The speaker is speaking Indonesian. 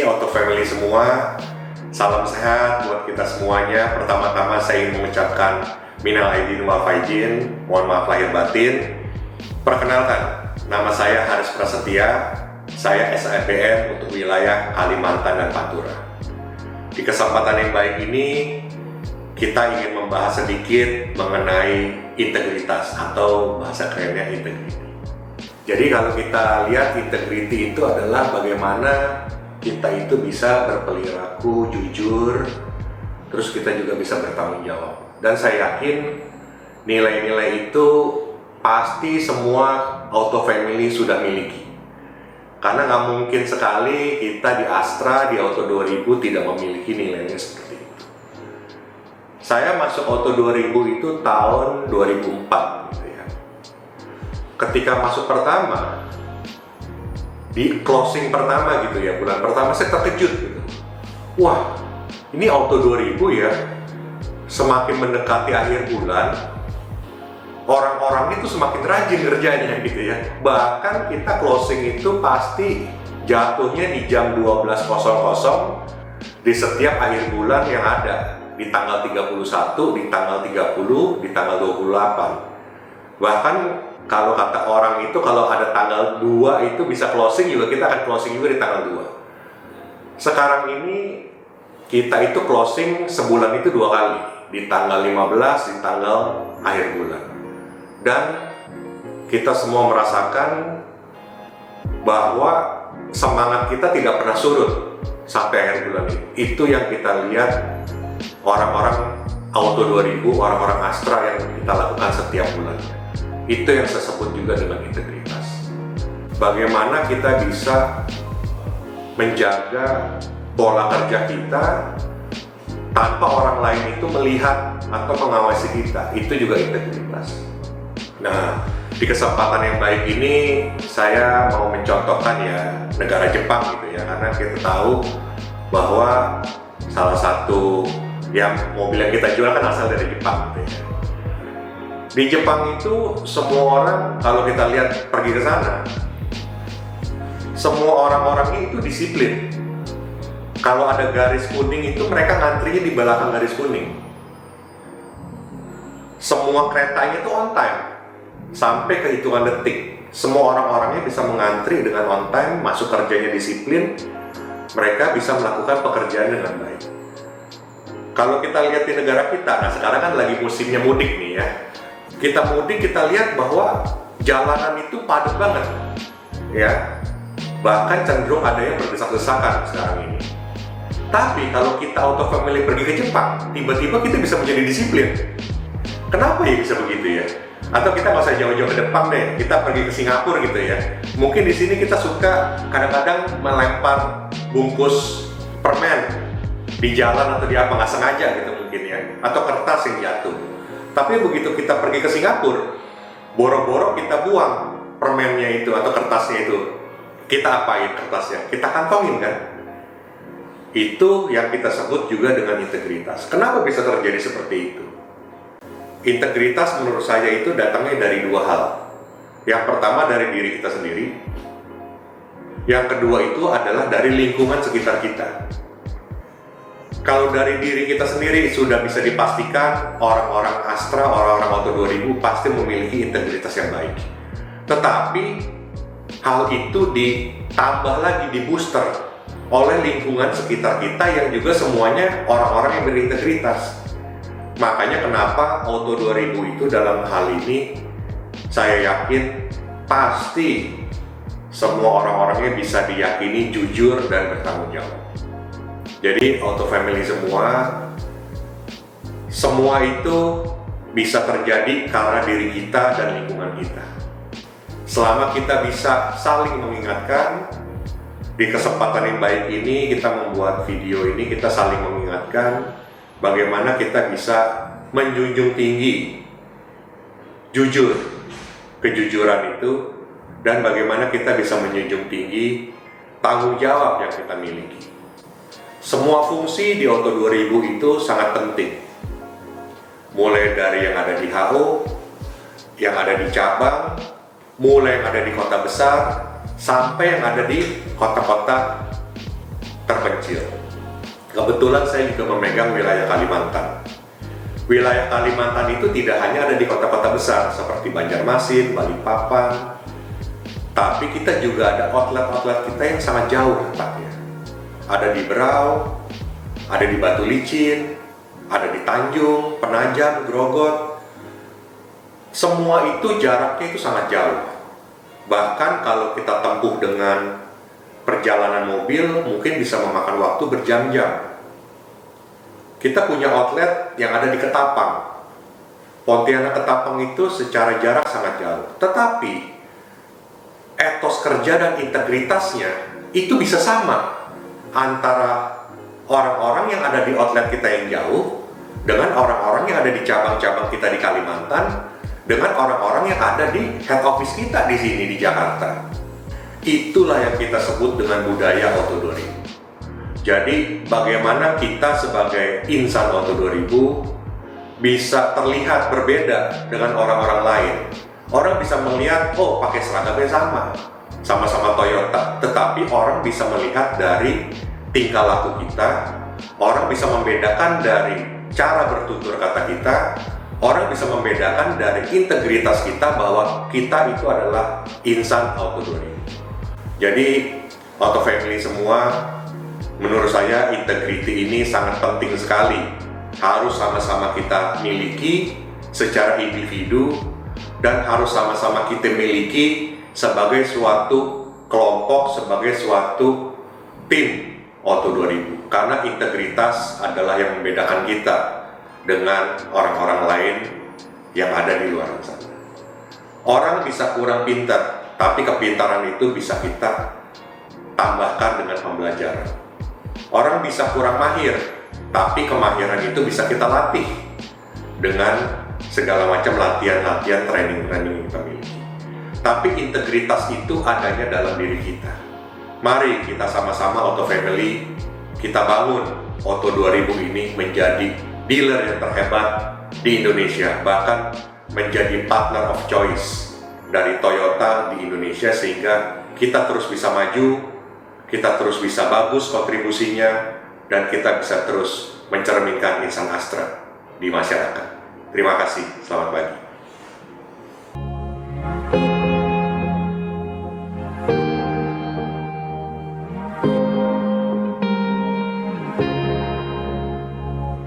Auto Family semua, salam sehat buat kita semuanya. Pertama-tama saya ingin mengucapkan minal aidin wal faizin, mohon maaf lahir batin. Perkenalkan, nama saya Haris Prasetya, saya SAPN untuk wilayah Kalimantan dan Pantura. Di kesempatan yang baik ini, kita ingin membahas sedikit mengenai integritas atau bahasa kerennya integrity. Jadi kalau kita lihat integrity itu adalah bagaimana kita itu bisa berperilaku jujur, terus kita juga bisa bertanggung jawab. Dan saya yakin nilai-nilai itu pasti semua Auto Family sudah miliki. Karena nggak mungkin sekali kita di Astra, di Auto 2000 tidak memiliki nilainya seperti itu. Saya masuk Auto 2000 itu tahun 2004 gitu ya. Ketika masuk pertama, di closing pertama gitu ya, bulan pertama saya terkejut gitu. Wah, ini Auto 2000 ya, semakin mendekati akhir bulan, orang-orang itu semakin rajin kerjanya gitu ya. Bahkan kita closing itu pasti jatuhnya di jam 12.00 di setiap akhir bulan yang ada, di tanggal 31, di tanggal 30, di tanggal 28. Bahkan kalau kata orang itu, kalau ada tanggal 2 itu bisa closing juga, kita akan closing juga di tanggal 2. Sekarang ini kita itu closing sebulan itu 2 kali, di tanggal 15, di tanggal akhir bulan. Dan kita semua merasakan bahwa semangat kita tidak pernah surut sampai akhir bulan ini. Itu yang kita lihat orang-orang Auto 2000, orang-orang Astra yang kita lakukan setiap bulannya. Itu yang saya sebut juga dengan integritas. Bagaimana kita bisa menjaga pola kerja kita tanpa orang lain itu melihat atau mengawasi kita. Itu juga integritas. Nah, di kesempatan yang baik ini saya mau mencontohkan ya negara Jepang gitu ya, karena kita tahu bahwa salah satu yang mobil yang kita jual kan asal dari Jepang gitu ya. Di Jepang itu semua orang, kalau kita lihat pergi ke sana, semua orang-orangnya itu disiplin. Kalau ada garis kuning itu mereka ngantrinya di belakang garis kuning. Semua keretanya itu on time, sampai ke hitungan detik. Semua orang-orangnya bisa mengantri dengan on time, masuk kerjanya disiplin, mereka bisa melakukan pekerjaan dengan baik. Kalau kita lihat di negara kita, nah sekarang kan lagi musimnya mudik nih ya. Kita mudik, kita lihat bahwa jalanan itu padat banget ya, bahkan cenderung ada yang berdesak-desakan sekarang ini. Tapi kalau kita Auto Family pergi ke Jepang, tiba-tiba kita bisa menjadi disiplin. Kenapa ya bisa begitu ya? Atau kita nggak usah jauh-jauh ke depan deh, kita pergi ke Singapura gitu ya. Mungkin di sini kita suka kadang-kadang melempar bungkus permen di jalan atau di apa, nggak sengaja gitu mungkin ya, atau kertas yang jatuh. Tapi begitu kita pergi ke Singapura, boro-boro kita buang permennya itu atau kertasnya itu. Kita apain kertasnya? Kita kantongin kan? Itu yang kita sebut juga dengan integritas. Kenapa bisa terjadi seperti itu? Integritas menurut saya itu datangnya dari 2 hal. Yang pertama dari diri kita sendiri. Yang kedua itu adalah dari lingkungan sekitar kita. Kalau dari diri kita sendiri sudah bisa dipastikan orang-orang Astra, orang-orang Auto 2000 pasti memiliki integritas yang baik. Tetapi hal itu ditambah lagi, di booster oleh lingkungan sekitar kita yang juga semuanya orang-orang yang berintegritas. Makanya kenapa Auto 2000 itu dalam hal ini saya yakin pasti semua orang-orangnya bisa diyakini jujur dan bertanggung jawab. Jadi Auto Family semua itu bisa terjadi karena diri kita dan lingkungan kita. Selama kita bisa saling mengingatkan, di kesempatan yang baik ini kita membuat video ini, kita saling mengingatkan bagaimana kita bisa menjunjung tinggi jujur, kejujuran itu, dan bagaimana kita bisa menjunjung tinggi tanggung jawab yang kita miliki. Semua fungsi di Auto 2000 itu sangat penting. Mulai dari yang ada di HO, yang ada di cabang, mulai yang ada di kota besar, sampai yang ada di kota-kota terpencil. Kebetulan saya juga memegang wilayah Kalimantan. Wilayah Kalimantan itu tidak hanya ada di kota-kota besar seperti Banjarmasin, Balikpapan, tapi kita juga ada outlet-outlet kita yang sangat jauh letaknya. Ada di Berau, ada di Batu Licin, ada di Tanjung, Penajam, Grogot. Semua itu jaraknya itu sangat jauh. Bahkan kalau kita tempuh dengan perjalanan mobil, mungkin bisa memakan waktu berjam-jam. Kita punya outlet yang ada di Ketapang. Pontianak Ketapang itu secara jarak sangat jauh. Tetapi etos kerja dan integritasnya itu bisa sama antara orang-orang yang ada di outlet kita yang jauh dengan orang-orang yang ada di cabang-cabang kita di Kalimantan, dengan orang-orang yang ada di head office kita di sini di Jakarta. Itulah yang kita sebut dengan budaya Auto 2000. Jadi bagaimana kita sebagai insan Auto 2000 bisa terlihat berbeda dengan orang-orang lain. Orang bisa melihat, oh pakai seragamnya sama-sama Toyota, tetapi orang bisa melihat dari tingkah laku kita, orang bisa membedakan dari cara bertutur kata kita, orang bisa membedakan dari integritas kita bahwa kita itu adalah insan Auto 2000. Jadi Auto Family semua, menurut saya integriti ini sangat penting sekali. Harus sama-sama kita miliki secara individu dan harus sama-sama kita miliki sebagai suatu kelompok, sebagai suatu tim Auto 2000. Karena integritas adalah yang membedakan kita dengan orang-orang lain yang ada di luar sana. Orang bisa kurang pintar, tapi kepintaran itu bisa kita tambahkan dengan pembelajaran. Orang bisa kurang mahir, tapi kemahiran itu bisa kita latih dengan segala macam latihan-latihan, training-training yang kita miliki. Tapi integritas itu adanya dalam diri kita. Mari kita sama-sama Auto Family, kita bangun Auto 2000 ini menjadi dealer yang terhebat di Indonesia, bahkan menjadi partner of choice dari Toyota di Indonesia, sehingga kita terus bisa maju, kita terus bisa bagus kontribusinya, dan kita bisa terus mencerminkan insan Astra di masyarakat. Terima kasih, selamat pagi.